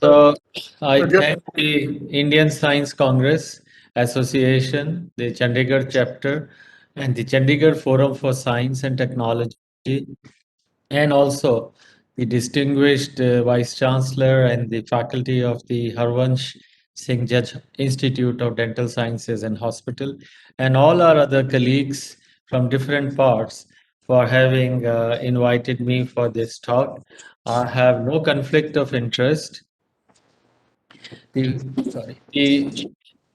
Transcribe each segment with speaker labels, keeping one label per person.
Speaker 1: So I
Speaker 2: So just
Speaker 1: thank the Indian Science Congress Association, the Chandigarh chapter, and the Chandigarh Forum for Science and Technology, and also the distinguished Vice Chancellor and the faculty of the Harvansh Singh Judge Institute of Dental Sciences and Hospital, and all our other colleagues from different parts for having invited me for this talk. I have no conflict of interest. The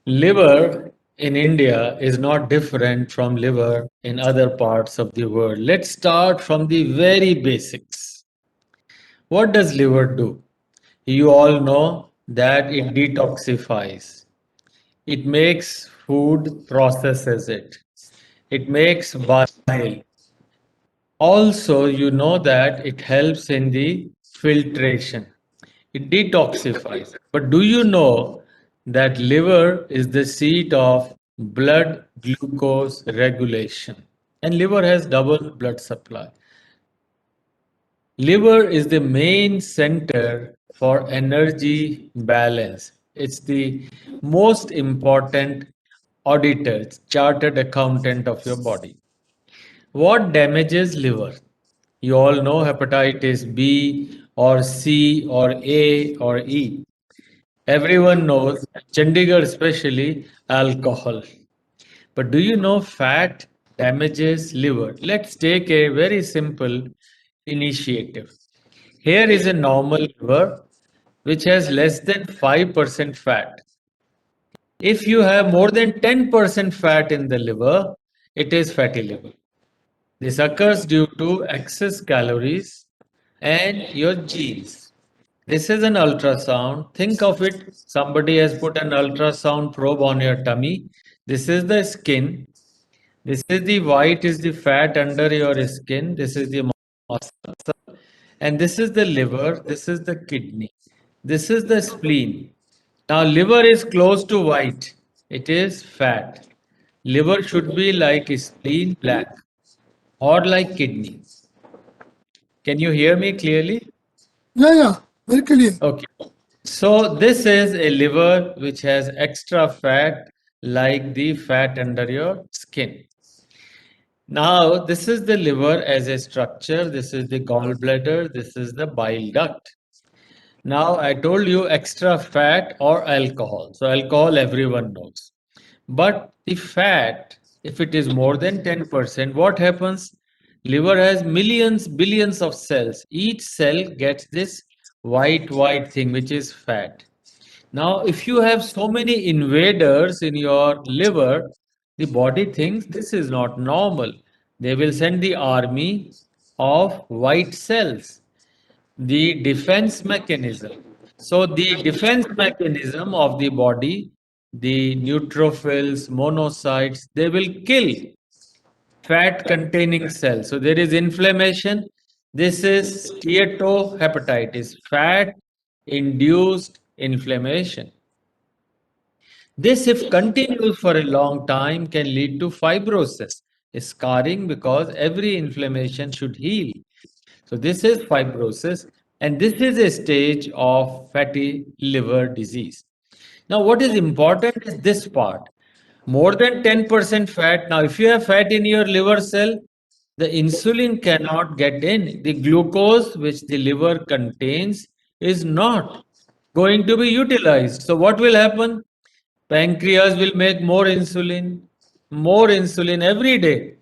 Speaker 1: liver in India is not different from liver in other parts of the world. Let's start from the very basics. What does liver do? You all know that it detoxifies. It makes food, processes it. It makes bile. Also, you know that it helps in the filtration. It detoxifies. But do you know that liver is the seat of blood glucose regulation? And liver has double blood supply. Liver is the main center for energy balance. It's the most important auditor, chartered accountant of your body. What damages liver? You all know hepatitis B or C or A or E. Everyone knows, Chandigarh especially, alcohol. But do you know fat damages liver? Let's take a very simple initiative. Here is a normal liver which has less than 5% fat. If you have more than 10% fat in the liver, it is fatty liver. This occurs due to excess calories and your genes. This is an ultrasound. Think of it, somebody has put an ultrasound probe on your tummy. This is the skin. This is the white is the fat under your skin. This is the muscle. And this is the liver. This is the kidney. This is the spleen. Now, liver is close to white. It is fat. Liver should be like spleen black or like kidney. Can you hear me clearly?
Speaker 2: yeah, yeah, very clear.
Speaker 1: Okay. So this is a liver which has extra fat like the fat under your skin. Now, this is the liver as a structure. This is the gallbladder. This is the bile duct. Now, I told you extra fat or alcohol. So, alcohol everyone knows. But the fat, if it is more than 10%, what happens? Liver has millions, billions of cells. Each cell gets this white thing, which is fat. Now, if you have so many invaders in your liver, the body thinks this is not normal. They will send the army of white cells, the defense mechanism. So, the defense mechanism of the body, the neutrophils, monocytes, they will kill fat containing cells. So, there is inflammation. This is steatohepatitis, fat induced inflammation. This, if continues for a long time, can lead to fibrosis, scarring, because every inflammation should heal. So, this is fibrosis, and this is a stage of fatty liver disease. Now, what is important is this part, more than 10% fat. Now, if you have fat in your liver cell, the insulin cannot get in. The glucose which the liver contains is not going to be utilized. So, what will happen? Pancreas will make more insulin every day.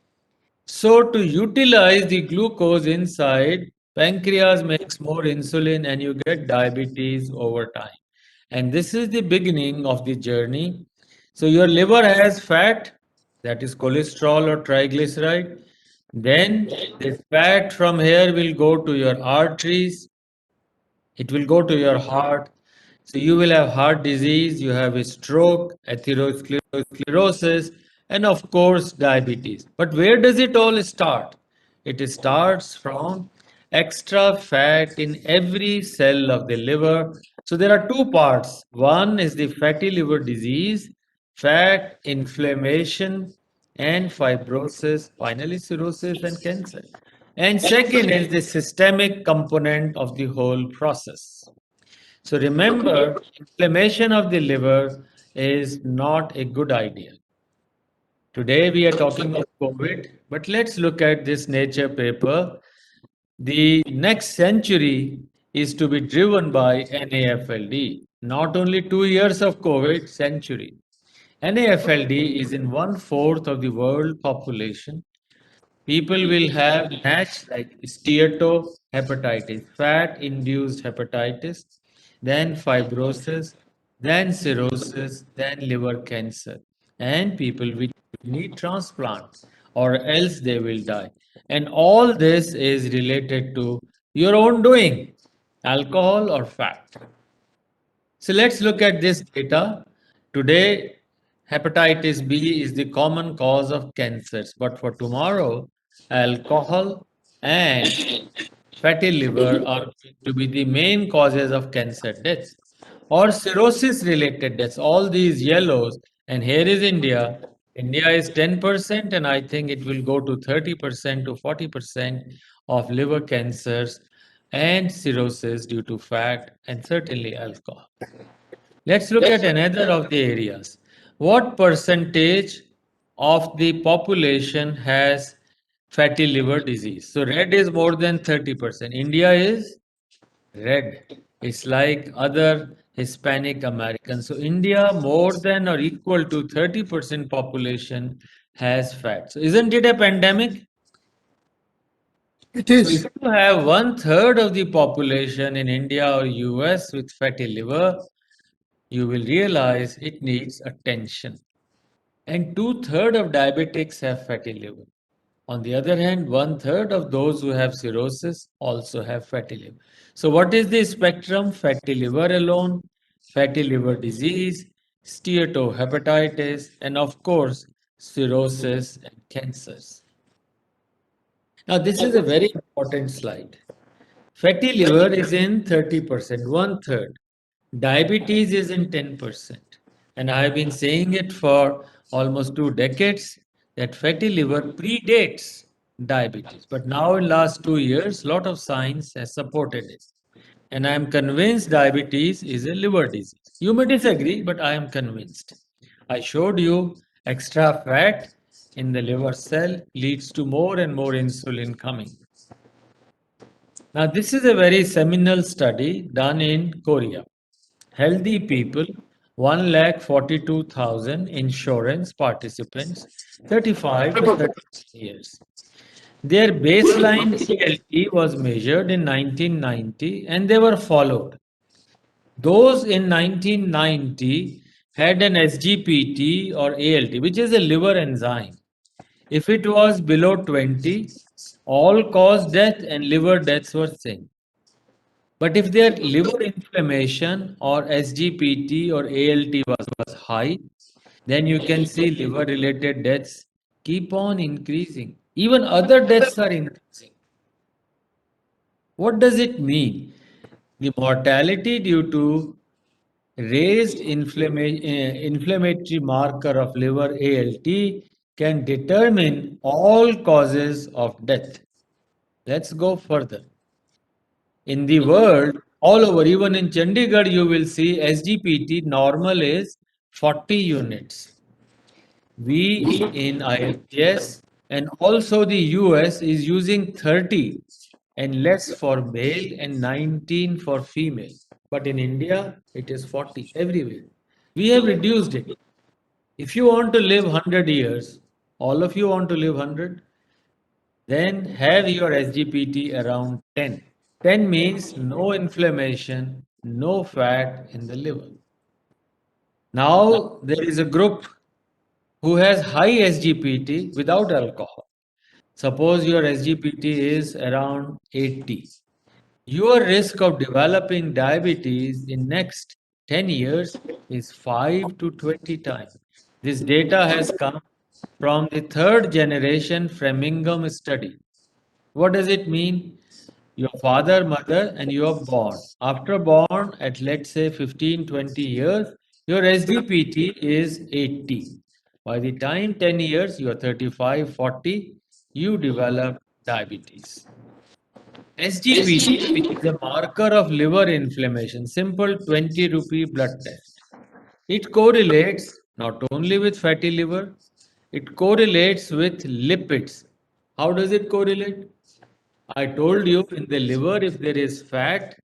Speaker 1: So, to utilize the glucose inside, pancreas makes more insulin and you get diabetes over time. And this is the beginning of the journey. So, your liver has fat, that is cholesterol or triglyceride. Then, the fat from here will go to your arteries, it will go to your heart. So you will have heart disease, you have a stroke, atherosclerosis, and of course diabetes. But where does it all start? It starts from extra fat in every cell of the liver. So there are two parts. One is the fatty liver disease, fat inflammation, and fibrosis, finally cirrhosis and cancer. And second is the systemic component of the whole process. So remember, inflammation of the liver is not a good idea. Today we are talking about COVID, but let's look at this Nature paper. The next century is to be driven by NAFLD. Not only 2 years of COVID, century. NAFLD is in one fourth of the world population. People will have NASH like steatohepatitis, fat-induced hepatitis, then fibrosis, then cirrhosis, then liver cancer, and people will need transplants or else they will die. And all this is related to your own doing, alcohol or fat. So let's look at this data. Today, hepatitis B is the common cause of cancers, but for tomorrow, alcohol and fatty liver are going to be the main causes of cancer deaths or cirrhosis related deaths. All these yellows, and here is India. India is 10%, and I think it will go to 30% to 40% of liver cancers and cirrhosis due to fat and certainly alcohol. Let's look at another of the areas. What percentage of the population has fatty liver disease? So red is more than 30%. India is red. It's like other Hispanic Americans. So India more than or equal to 30% population has fat. So isn't it a pandemic?
Speaker 2: It
Speaker 1: So if
Speaker 2: is.
Speaker 1: you have one third of the population in India or US with fatty liver, you will realize it needs attention. And two-thirds of diabetics have fatty liver. On the other hand, one-third of those who have cirrhosis also have fatty liver. So what is the spectrum? Fatty liver alone, fatty liver disease, steatohepatitis, and of course, cirrhosis and cancers. Now, this is a very important slide. Fatty liver is in 30%, one third. Diabetes is in 10%. And I have been saying it for almost 2 decades that fatty liver predates diabetes. But now in last 2 years, lot of science has supported it. And I am convinced diabetes is a liver disease. You may disagree, but I am convinced. I showed you extra fat in the liver cell leads to more and more insulin coming. Now, this is a very seminal study done in Korea. Healthy people, 1,42,000 insurance participants, 35 to 30 years. Their baseline ALT was measured in 1990 and they were followed. Those in 1990 had an SGPT or ALT, which is a liver enzyme. If it was below 20, all cause death and liver deaths were same. But if their liver inflammation or SGPT or ALT was high, then you can see liver related deaths keep on increasing. Even other deaths are increasing. What does it mean? The mortality due to raised inflammatory marker of liver ALT can determine all causes of death. Let's go further. In the world, all over, even in Chandigarh, you will see SGPT normal is 40 units. We in IHS and also the US is using 30 and less for male and 19 for female. But in India, it is 40 everywhere. We have reduced it. If you want to live 100 years, all of you want to live 100, then have your SGPT around 10. 10 means no inflammation, no fat in the liver. Now there is a group who has high SGPT without alcohol. Suppose your SGPT is around 80. Your risk of developing diabetes in next 10 years is 5 to 20 times. This data has come from the third generation Framingham study. What does it mean? Your father, mother, and you are born. After born, at let's say 15, 20 years, your SGPT is 80. By the time 10 years, you are 35, 40, you develop diabetes. SGPT, which is a marker of liver inflammation, simple 20 rupee blood test. It correlates not only with fatty liver, it correlates with lipids. How does it correlate? I told you in the liver, if there is fat,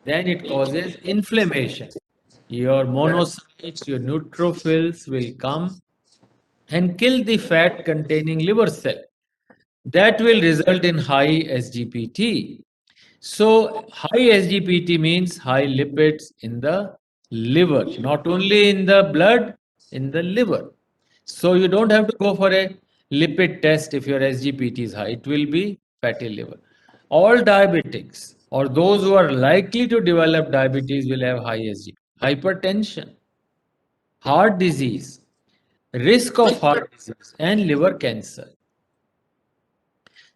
Speaker 1: then it causes inflammation. Your monocytes, your neutrophils will come and kill the fat containing liver cell. That will result in high SGPT. So, high SGPT means high lipids in the liver, not only in the blood, in the liver. So, you don't have to go for a lipid test if your SGPT is high, it will be fatty liver. All diabetics or those who are likely to develop diabetes will have high SGPT. Hypertension, heart disease, risk of heart disease, and liver cancer.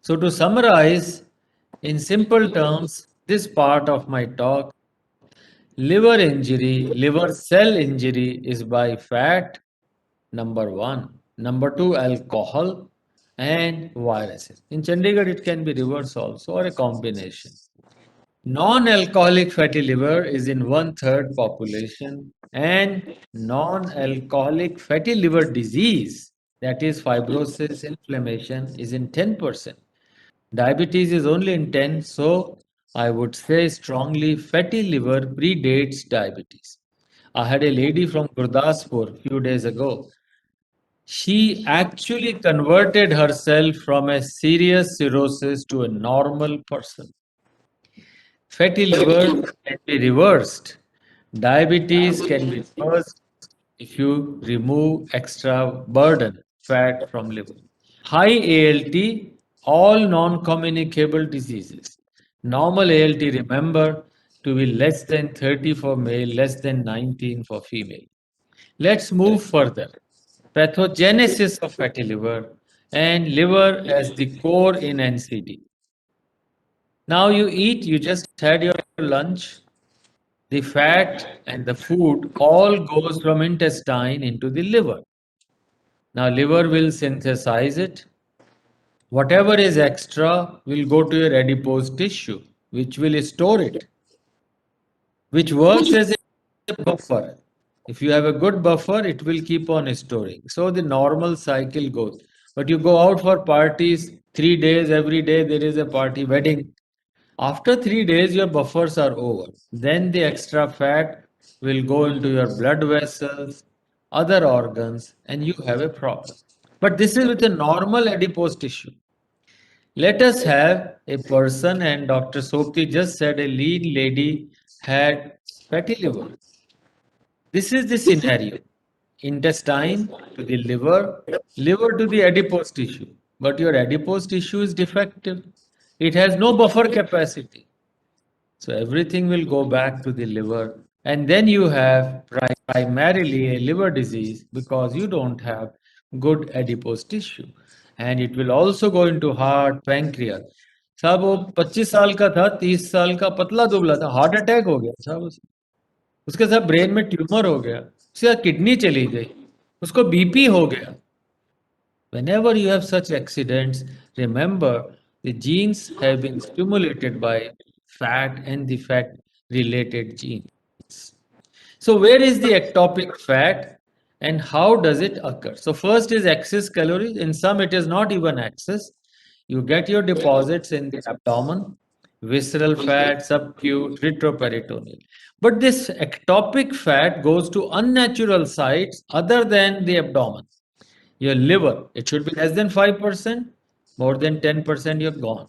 Speaker 1: So, to summarize in simple terms, this part of my talk, liver injury, liver cell injury is by fat, number one. Number two, alcohol and viruses. In Chandigarh, it can be reverse also or a combination. Non-alcoholic fatty liver is in one-third population, and non-alcoholic fatty liver disease, that is fibrosis, inflammation, is in 10%. Diabetes is only in 10, so I would say strongly fatty liver predates diabetes. I had a lady from Gurdaspur a few days ago. She actually converted herself from a serious cirrhosis to a normal person. Fatty liver can be reversed. Diabetes can be reversed if you remove extra burden, fat from liver. High ALT, all non-communicable diseases. Normal ALT, remember, to be less than 30 for male, less than 19 for female. Let's move further. Pathogenesis of fatty liver and liver as the core in NCD. Now you eat, you just had your lunch, the fat and the food all goes from intestine into the liver. Now liver will synthesize it. Whatever is extra will go to your adipose tissue, which will store it, which works as a buffer. If you have a good buffer, it will keep on storing. So the normal cycle goes. But you go out for parties 3 days, every day there is a party, wedding. After 3 days, your buffers are over. Then the extra fat will go into your blood vessels, other organs, and you have a problem. But this is with a normal adipose tissue. Let us have a person, and Dr. Sopti just said a lean lady had fatty liver. This is the scenario. Intestine to the liver, liver to the adipose tissue. But your adipose tissue is defective. It has no buffer capacity. So everything will go back to the liver. And then you have primarily a liver disease because you don't have good adipose tissue. And it will also go into heart, pancreas. साहब वो 25 साल का था, 30 साल का, पतला दुबला था, हार्ट अटैक हो गया साहब उसके साथ ब्रेन में ट्यूमर हो गया, उसके साथ किडनी चली गई, उसको बीपी हो गया. Whenever you have such accidents, remember the genes have been stimulated by fat and the fat related genes. So, where is the ectopic fat and how does it occur? So, first is excess calories. In some, it is not even excess. You get your deposits in the abdomen, visceral fat, subcute, retroperitoneal. But this ectopic fat goes to unnatural sites other than the abdomen. Your liver, it should be less than 5%, more than 10%, you're gone.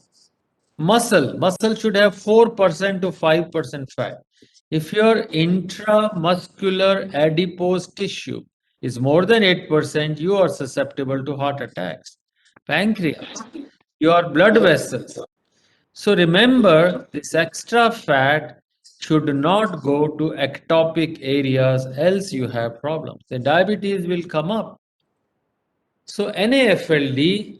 Speaker 1: Muscle should have 4% to 5% fat. If your intramuscular adipose tissue is more than 8%, you are susceptible to heart attacks. Pancreas, your blood vessels. So remember, this extra fat should not go to ectopic areas, else you have problems. The diabetes will come up. So NAFLD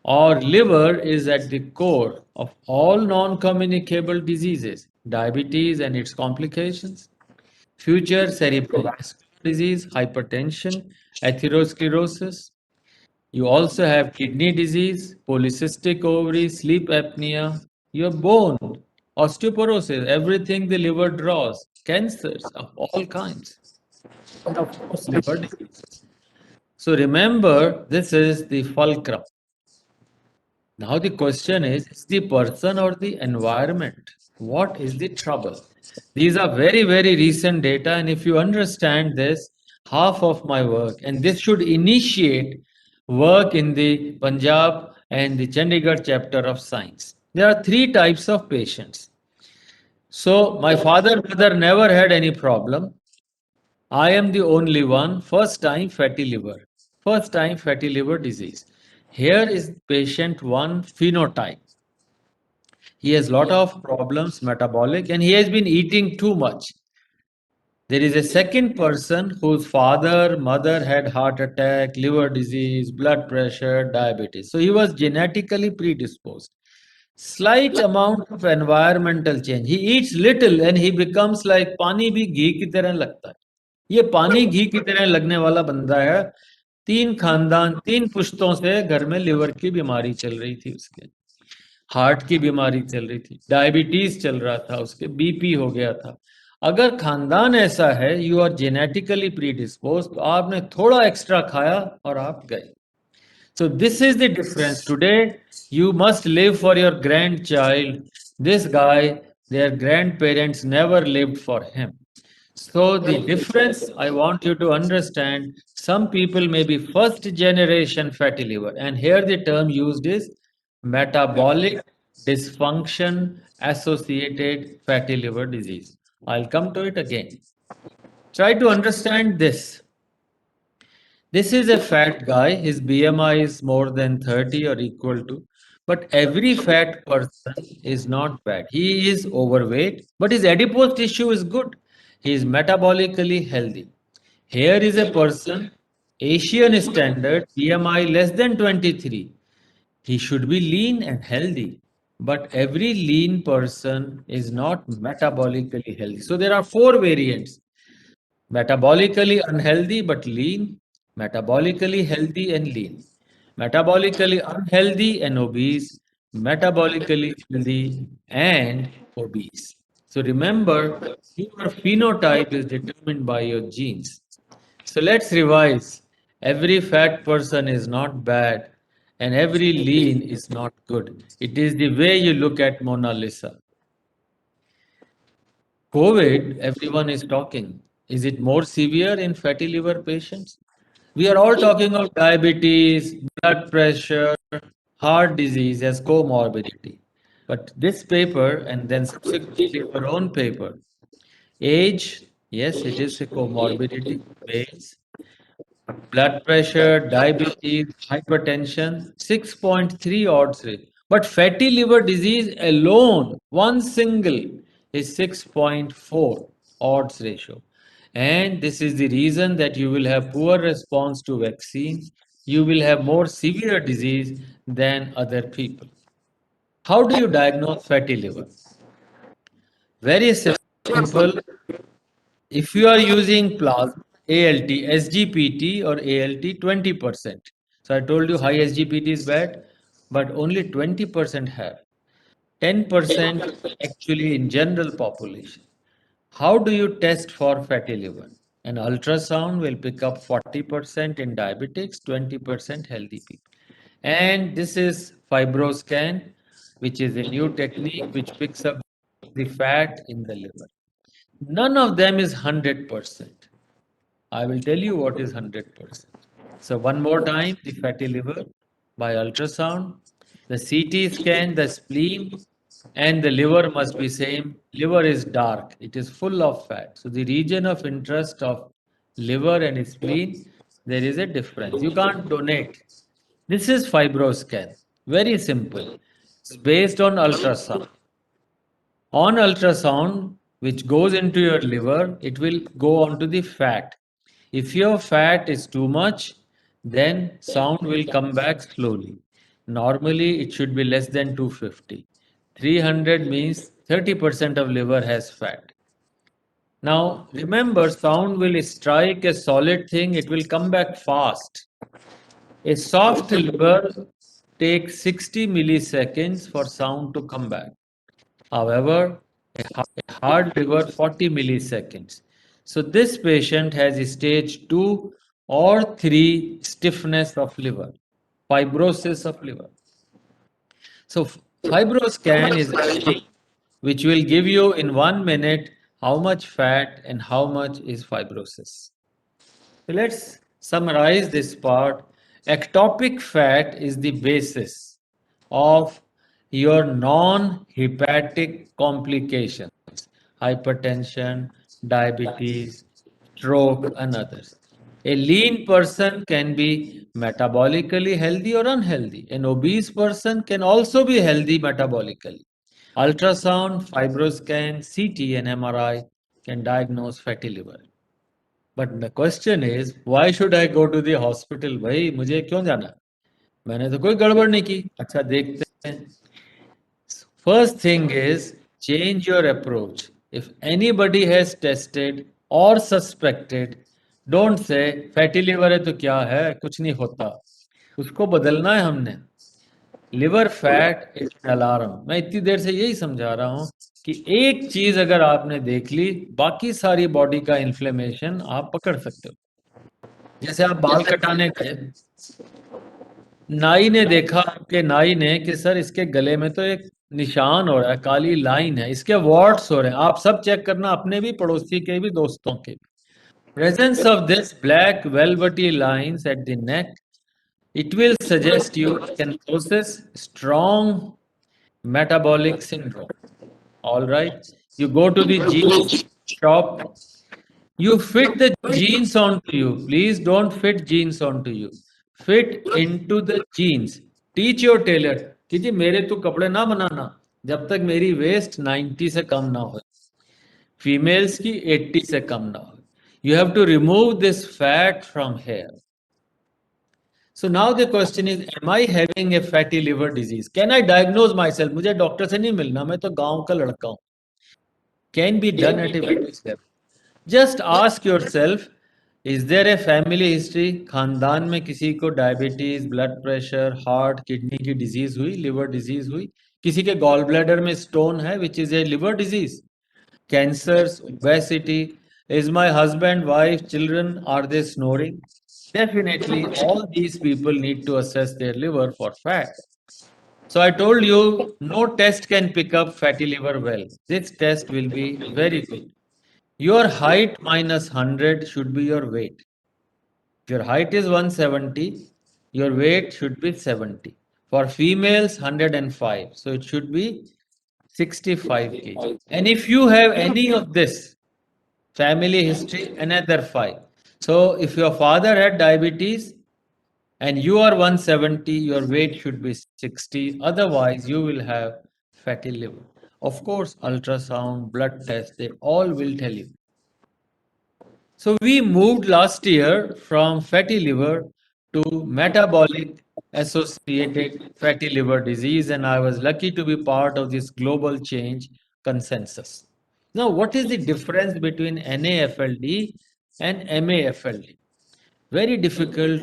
Speaker 1: or liver is at the core of all non-communicable diseases, diabetes and its complications, future cerebrovascular disease, hypertension, atherosclerosis. You also have kidney disease, polycystic ovary, sleep apnea, your bone, osteoporosis, everything the liver draws, cancers of all kinds, and of course, liver disease. So remember, this is the fulcrum. Now the question is the person or the environment? What is the trouble? These are very, very recent data, and if you understand this, half of my work, and this should initiate work in the Punjab and the Chandigarh chapter of science. There are three types of patients. So my father, mother never had any problem. I am the only one, first time fatty liver. First time fatty liver disease. Here is patient one phenotype. He has lot of problems metabolic and he has been eating too much. There is a second person whose father, mother had heart attack, liver disease, blood pressure, diabetes. So he was genetically predisposed. Slight amount of environmental change. He eats little and he becomes like पानी भी घी की तरह लगता है. ये पानी घी की तरह लगने वाला बंदा है. तीन खानदान, तीन पुश्तों से घर में लिवर की बीमारी चल रही थी उसके. हार्ट की बीमारी चल रही थी, डायबिटीज चल रहा था उसके, बीपी हो गया था. अगर खानदान ऐसा है, यू आर जेनेटिकली प्रीडिस्पोज, तो आपने थोड़ा एक्स्ट्रा खाया और आप गए. So this is the difference. Today, you must live for your grandchild. This guy, their grandparents never lived for him. So the difference I want you to understand, some people may be first generation fatty liver, and here the term used is metabolic dysfunction associated fatty liver disease. I'll come to it again. Try to understand this. This is a fat guy. His BMI is more than 30 or equal to. But every fat person is not bad. He is overweight, but his adipose tissue is good. He is metabolically healthy. Here is a person, Asian standard, BMI less than 23. He should be lean and healthy. But every lean person is not metabolically healthy. So there are four variants: metabolically unhealthy but lean, metabolically healthy and lean, metabolically unhealthy and obese, metabolically healthy and obese. So remember, your phenotype is determined by your genes. So let's revise. Every fat person is not bad and every lean is not good. It is the way you look at Mona Lisa. COVID, everyone is talking. Is it more severe in fatty liver patients? We are all talking of diabetes, blood pressure, heart disease as comorbidity. But this paper, and then subsequently our own paper, age, yes, it is a comorbidity, males, blood pressure, diabetes, hypertension, 6.3 odds rate. But fatty liver disease alone, one single, is 6.4 odds ratio. And this is the reason that you will have poor response to vaccine. You will have more severe disease than other people. How do you diagnose fatty liver? Very simple. If you are using plasma, ALT, SGPT or ALT 20%. So I told you high SGPT is bad, but only 20% have. 10% actually in general population. How do you test for fatty liver? An ultrasound will pick up 40% in diabetics, 20% healthy people. And this is fibroscan, which is a new technique which picks up the fat in the liver. None of them is 100%. I will tell you what is 100%. So one more time, the fatty liver by ultrasound, the CT scan, the spleen, and the liver must be same. Liver is dark, it is full of fat. So the region of interest of liver and spleen, there is a difference. You can't donate. This is fibroscan. Very simple. It's based on ultrasound. On ultrasound, which goes into your liver, it will go onto the fat. If your fat is too much, then sound will come back slowly. Normally, it should be less than 250. 300 means 30% of liver has fat. Now, remember, sound will strike a solid thing, it will come back fast. A soft liver takes 60 milliseconds for sound to come back. However, a hard liver 40 milliseconds. So this patient has stage 2 or 3 stiffness of liver, fibrosis of liver. So fibroscan is a machine which will give you in 1 minute how much fat and how much is fibrosis. So let's summarize this part. Ectopic fat is the basis of your non-hepatic complications, hypertension, diabetes, stroke, and others. A lean person can be metabolically healthy or unhealthy. An obese person can also be healthy metabolically. Ultrasound, fibroscan, CT, and MRI can diagnose fatty liver. But the question is, why should I go to the hospital? भाई मुझे क्यों जाना? मैंने तो कोई गड़बड़ नहीं की. अच्छा देखते हैं. First thing is change your approach. If anybody has tested or suspected, don't say fatty liver है तो क्या है, कुछ नहीं होता. उसको बदलना है हमने. Liver fat is alarm. मैं इतनी देर से यही समझा रहा हूं कि एक चीज अगर आपने देख ली, बाकी सारी बॉडी का इन्फ्लेमेशन आप पकड़ सकते हो. जैसे आप बाल कटाने गए, नाई ने देखा आपके नाई ने कि सर इसके गले में तो एक निशान हो रहा है, काली लाइन है, इसके वॉट्स हो रहे हैं. आप सब चेक करना, अपने भी, पड़ोसी के भी, दोस्तों के भी. Presence of this black velvety lines at the neck, it will suggest you can possess strong metabolic syndrome. All right. You go to the jeans shop, you fit the jeans onto you. Please don't fit jeans onto you. Fit into the jeans. Teach your tailor कि जी मेरे तो कपड़े ना बनाना जब तक मेरी waste 90 से कम ना हो, फीमेल्स की 80 से कम ना हो. You have to remove this fat from hair. So now the question is, am I having a fatty liver disease? Can I diagnose myself? मुझे डॉक्टर से नहीं मिलना, मैं तो गांव का लड़का हूं. Can be done at a village level. Just ask yourself, is there a family history? खानदान में किसी को diabetes, blood pressure, heart, kidney की डिजीज हुई, लिवर डिजीज हुई? किसी के गॉल ब्लैडर में स्टोन है, which is a liver disease? Cancers, obesity. Is my husband, wife, children, are they snoring? Definitely, all these people need to assess their liver for fat. So I told you, no test can pick up fatty liver well. This test will be very good. Your height minus 100 should be your weight. If your height is 170, your weight should be 70. For females, 105. So it should be 65 kg. And if you have any of this, family history, another 5. So if your father had diabetes and you are 170, your weight should be 60. Otherwise, you will have fatty liver. Of course, ultrasound, blood test, they all will tell you. So we moved last year from fatty liver to metabolic associated fatty liver disease, and I was lucky to be part of this global change consensus. Now, what is the difference between NAFLD and MAFLD? Very difficult.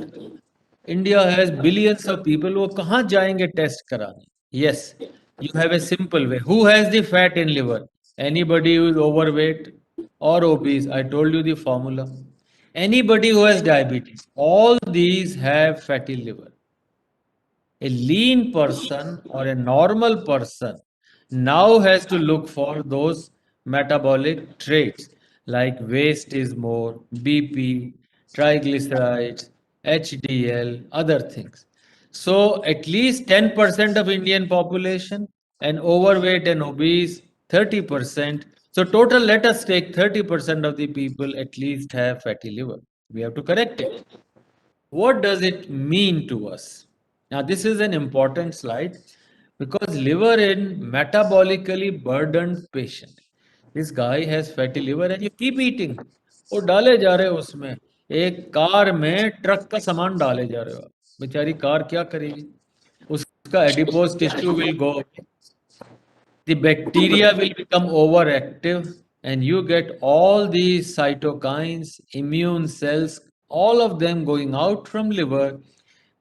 Speaker 1: India has billions of people. वो कहाँ जाएंगे test कराने? Yes, you have a simple way. Who has the fat in liver? Anybody who is overweight or obese. I told you the formula. Anybody who has diabetes. All these have fatty liver. A lean person or a normal person now has to look for those metabolic traits like waste is more, BP, triglycerides, HDL, other things. So at least 10% of Indian population and overweight and obese 30%. So total, let us take 30% of the people at least have fatty liver. We have to correct it. What does it mean to us? Now, this is an important slide because liver in metabolically burdened patient. This guy has fatty liver and you keep eating. वो डाले जा रहे हो उसमें, एक car में truck का सामान डाले जा रहे हो. बेचारी कार क्या करेगी? उसका adipose tissue will go, the bacteria will become overactive, and you get all these cytokines, immune cells, all of them going out from liver,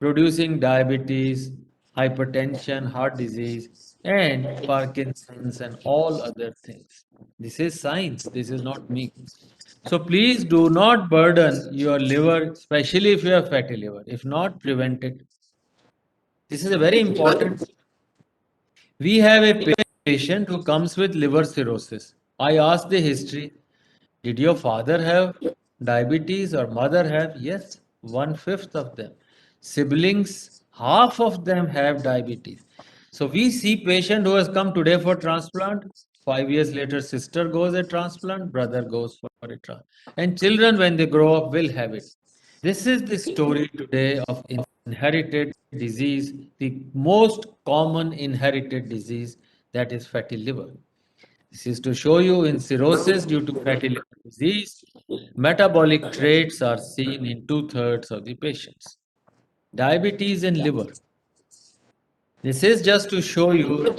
Speaker 1: producing diabetes, hypertension, heart disease. and Parkinson's and all other things. This is science, this is not me. So please do not burden your liver, especially if you have fatty liver. If not, prevent it. This is a very important. We have a patient who comes with liver cirrhosis. I asked the history. Did your father have diabetes or mother have? Yes, 1/5 of them. Siblings, half of them have diabetes. So we see patient who has come today for transplant. 5 years later, sister goes a transplant, brother goes for a transplant. And children, when they grow up, will have it. This is the story today of inherited disease, the most common inherited disease, that is fatty liver. This is to show you in cirrhosis due to fatty liver disease, metabolic traits are seen in 2/3 of the patients. Diabetes and liver. This is just to show you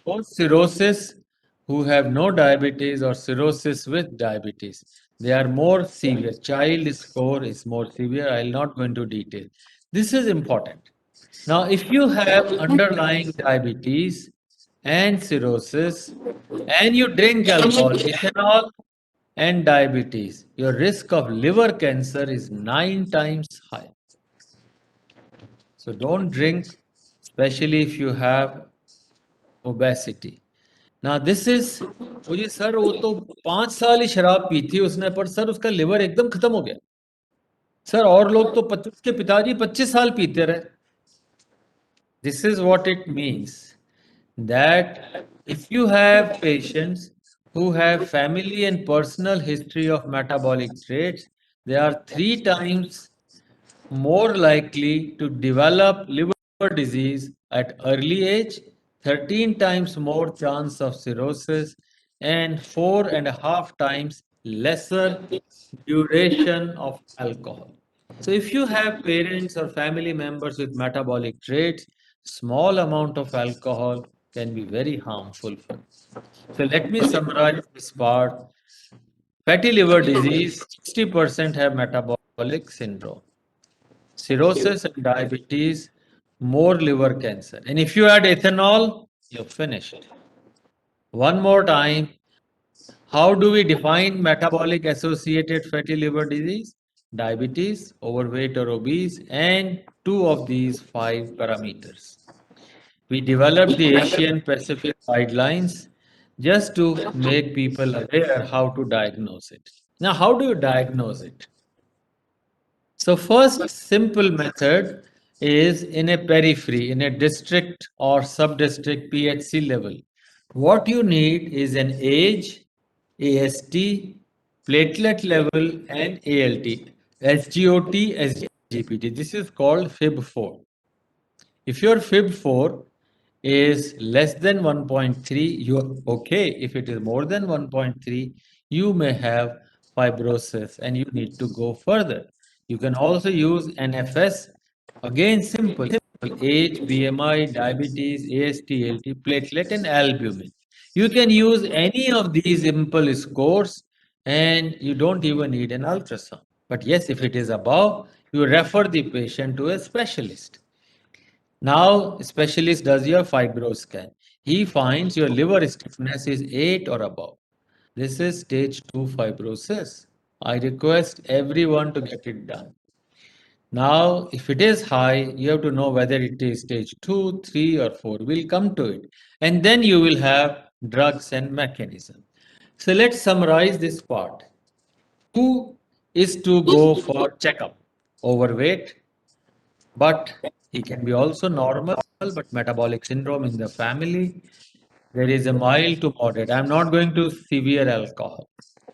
Speaker 1: both cirrhosis who have no diabetes or cirrhosis with diabetes. They are more severe. Child score is more severe. I will not go into detail. This is important. Now, if you have underlying diabetes and cirrhosis and you drink alcohol, ethanol, and diabetes, your risk of liver cancer is 9 times higher. So don't drink, especially if you have obesity. Now this is, मुझे sir वो तो 5 साल ही शराब P थी उसने, पर sir उसका liver एकदम खत्म हो गया सर, और लोग तो 25 के पिताजी 25 साल पीते रहे. This is what it means, that if you have patients who have family and personal history of metabolic traits, they are 3 times more likely to develop liver disease at early age, 13 times more chance of cirrhosis, and 4.5 times lesser duration of alcohol. So if you have parents or family members with metabolic traits, small amount of alcohol can be very harmful for you. So let me summarize this part. Fatty liver disease, 60% have metabolic syndrome. Cirrhosis and diabetes, more liver cancer. And if you add ethanol, you're finished. One more time, how do we define metabolic associated fatty liver disease? Diabetes, overweight or obese, and two of these five parameters. We developed the Asian Pacific guidelines just to make people aware how to diagnose it. Now, how do you diagnose it? So first simple method is in a periphery, in a district or sub-district PHC level. What you need is an age, AST, platelet level, and ALT, SGOT, SGPT. This is called FIB4. If your FIB4 is less than 1.3, you're okay. If it is more than 1.3, you may have fibrosis and you need to go further. You can also use NFS. Again, simple. Age, BMI, diabetes, AST, ALT, platelet, and albumin. You can use any of these simple scores and you don't even need an ultrasound. But yes, if it is above, you refer the patient to a specialist. Now, specialist does your fibro scan. He finds your liver stiffness is 8 or above. This is stage 2 fibrosis. I request everyone to get it done. Now, if it is high, you have to know whether it is stage 2, 3, or 4. We'll come to it. And then you will have drugs and mechanism. So let's summarize this part. Who is to go for checkup? Overweight, but he can be also normal, but metabolic syndrome in the family. There is a mild to moderate. I'm not going to severe alcohol.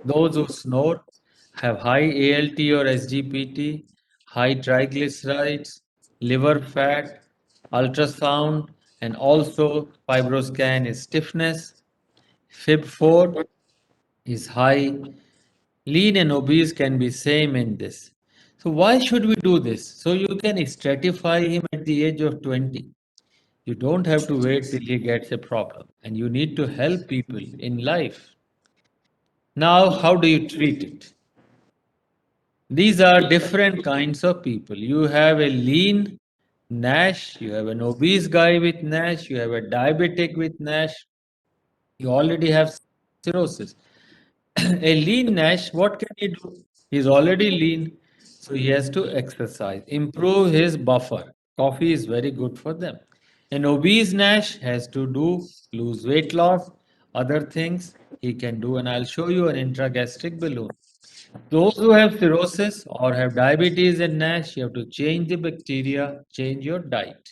Speaker 1: Those who snore, have high ALT or SGPT, high triglycerides, liver fat, ultrasound, and also fibroscan is stiffness. FIB4 is high. Lean and obese can be same in this. So why should we do this? So you can stratify him at the age of 20. You don't have to wait till he gets a problem, and you need to help people in life. Now, how do you treat it? These are different kinds of people. You have a lean NASH, you have an obese guy with NASH, you have a diabetic with NASH, you already have cirrhosis. A lean Nash, what can he do? He's already lean, so he has to exercise, improve his buffer. Coffee is very good for them. An obese Nash has to do lose weight loss, other things he can do, and I'll show you an intragastric balloon. Those who have cirrhosis or have diabetes and NASH, you have to change the bacteria, change your diet.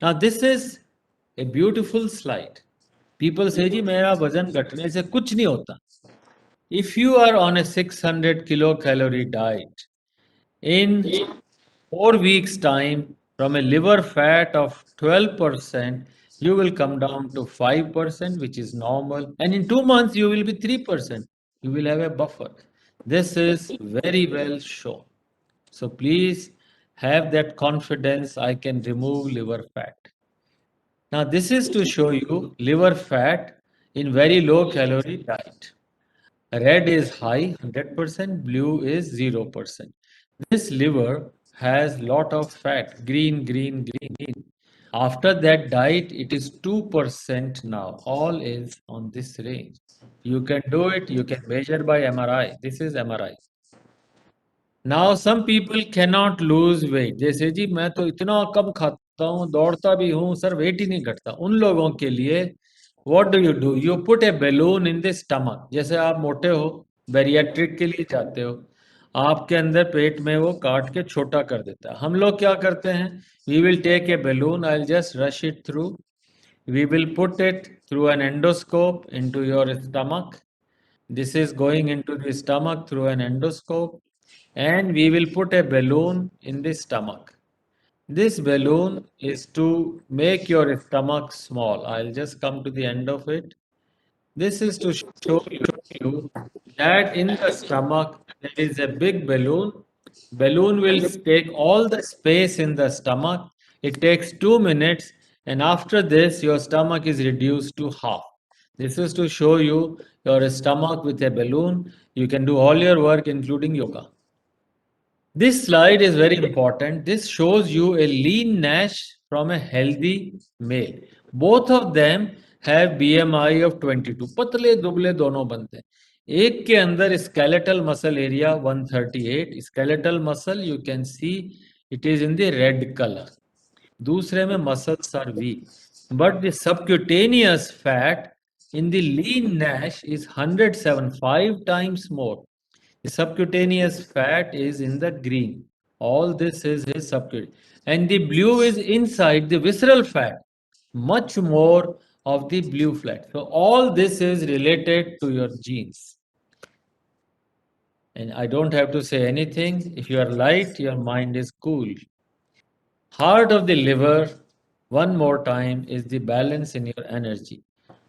Speaker 1: Now, this is a beautiful slide. People say, जी मेरा वजन घटने से कुछ नहीं होता. If you are on a 600 kilocalorie diet, in 4 weeks' time, from a liver fat of 12%, you will come down to 5%, which is normal. And in 2 months, you will be 3%. You will have a buffer. This is very well shown. So please have that confidence I can remove liver fat. Now, this is to show you liver fat in very low calorie diet. Red is high, 100%, blue is 0%. This liver has lot of fat, green, green, green. After that diet, it is 2% now. All is on this range. You can do it, you can measure by MRI. This is MRI. Now some people cannot lose weight. जैसे जी मैं तो इतना कम खाता हूँ, दौड़ता भी हूँ, sir wait ही नहीं घटता. उन लोगों के लिए what do you do? You put a balloon in the stomach. जैसे आप मोटे हो, बैरियाट्रिक के लिए जाते हो, आपके अंदर पेट में वो काट के छोटा कर देता है. हम लोग क्या करते हैं? We will take a balloon. I'll just rush it through. We will put it through an endoscope into your stomach. This is going into the stomach through an endoscope, and we will put a balloon in the stomach. This balloon is to make your stomach small. I'll just come to the end of it. This is to show you that in the stomach there is a big balloon. Balloon will take all the space in the stomach. It takes 2 minutes, and after this, your stomach is reduced to half. This is to show you your stomach with a balloon. You can do all your work, including yoga. This slide is very important. This shows you a lean Nash from a healthy male. Both of them have BMI of 22. पतले दुबले दोनों बनते हैं. एक के अंदर skeletal muscle area 138. Skeletal muscle you can see it is in the red color. दूसरे में muscles are weak. But the subcutaneous fat in the lean Nash is 107, 5 times more. The subcutaneous fat is in the green. All this is his subcutaneous. And the blue is inside the visceral fat. Much more of the blue fat. So all this is related to your genes. And I don't have to say anything. If you are light, your mind is cool. Heart of the liver, one more time, is the balance in your energy.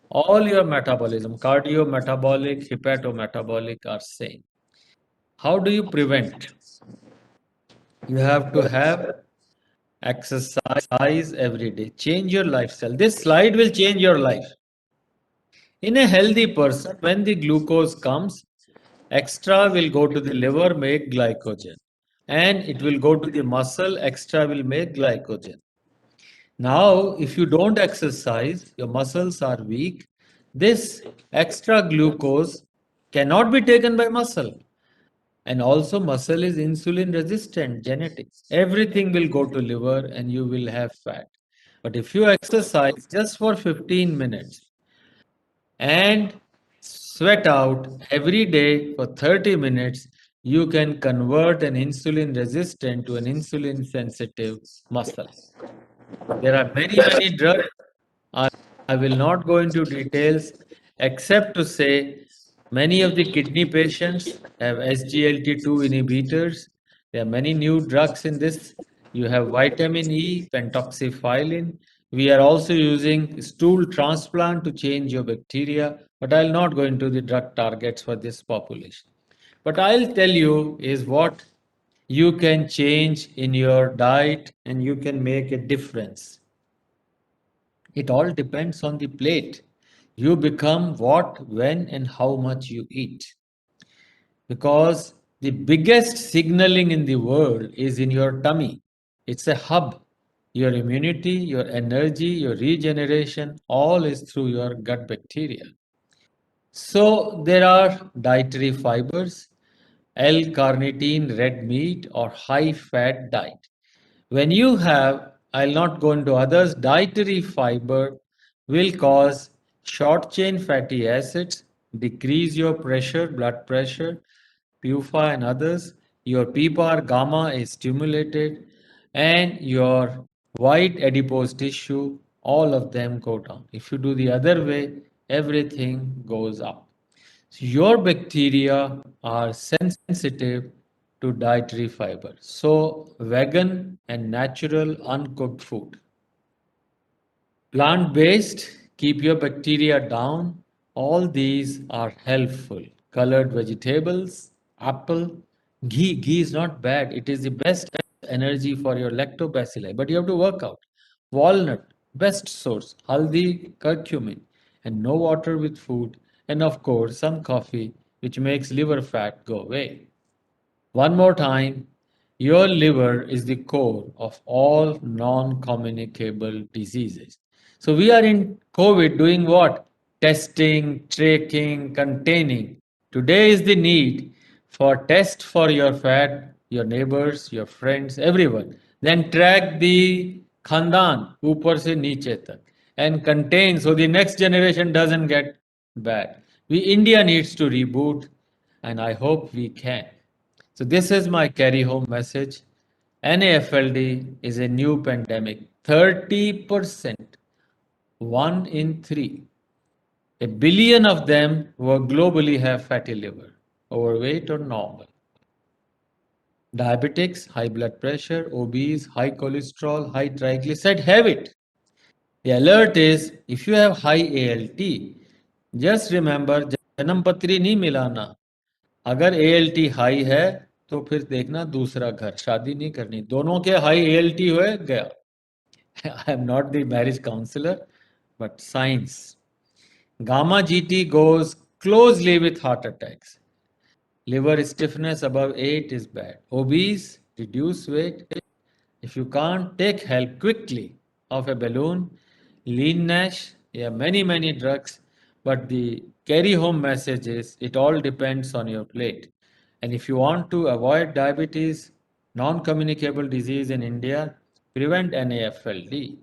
Speaker 1: All your metabolism, cardio-metabolic, hepatometabolic are same. How do you prevent? You have to have exercise every day. Change your lifestyle. This slide will change your life. In a healthy person, when the glucose comes, extra will go to the liver, make glycogen. And it will go to the muscle, extra will make glycogen. Now, if you don't exercise, your muscles are weak. This extra glucose cannot be taken by muscle. And also muscle is insulin resistant, genetics. Everything will go to liver and you will have fat. But if you exercise just for 15 minutes and sweat out every day for 30 minutes, you can convert an insulin resistant to an insulin sensitive muscle. There are many drugs. I, I will not go into details except to say many of the kidney patients have SGLT2 inhibitors. There are many new drugs in this. You have vitamin E, pentoxifylline. We are also using stool transplant to change your bacteria, but I'll not go into the drug targets for this population. But I'll tell you is what you can change in your diet and you can make a difference. It all depends on the plate. You become what, when, and how much you eat. Because the biggest signaling in the world is in your tummy. It's a hub. Your immunity, your energy, your regeneration, all is through your gut bacteria. So there are dietary fibers, L-carnitine, red meat, or high-fat diet. When you have, I'll not go into others, dietary fiber will cause short chain fatty acids, decrease your pressure, blood pressure, PUFA and others. Your PPAR gamma is stimulated, and your white adipose tissue, all of them go down. If you do the other way, everything goes up. So your bacteria are sensitive to dietary fiber. So, vegan and natural uncooked food. Plant based, keep your bacteria down. All these are helpful. Colored vegetables, apple, ghee. Ghee is not bad. It is the best energy for your lactobacilli, but you have to work out. Walnut, best source. Haldi, curcumin, and no water with food. And of course, some coffee, which makes liver fat go away. One more time, your liver is the core of all non communicable diseases. So, we are in COVID doing what? Testing, tracking, containing. Today is the need for test for your fat, your neighbors, your friends, everyone. Then track the khandan, ऊपर से नीचे तक, and contain so the next generation doesn't get bad. We India needs to reboot, and I hope we can. So this is my carry home message. NAFLD is a new pandemic. 30%, 1 in 3. A billion of them who globally have fatty liver, overweight or normal. Diabetics, high blood pressure, obese, high cholesterol, high triglyceride have it. The alert is if you have high ALT, just remember जन्म पत्री नहीं मिलाना. अगर ALT high है तो फिर देखना दूसरा घर, शादी नहीं करनी. दोनों के हाई ALT हुए गया. I am not the marriage counselor, but science. Gamma GT goes closely with heart attacks. Liver stiffness above 8 is bad. Obese, reduce weight. If you can't take help quickly of a balloon, lean NASH, yeah, many drugs. But the carry home message is it all depends on your plate. And if you want to avoid diabetes, non communicable disease in India, prevent NAFLD.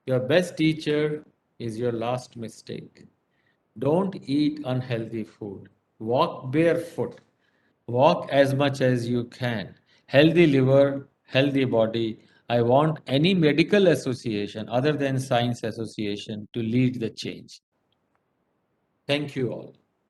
Speaker 1: Your best teacher is your last mistake. Don't eat unhealthy food. Walk barefoot. Walk as much as you can. Healthy liver, healthy body. I want any medical association other than science association to lead the change. Thank you all.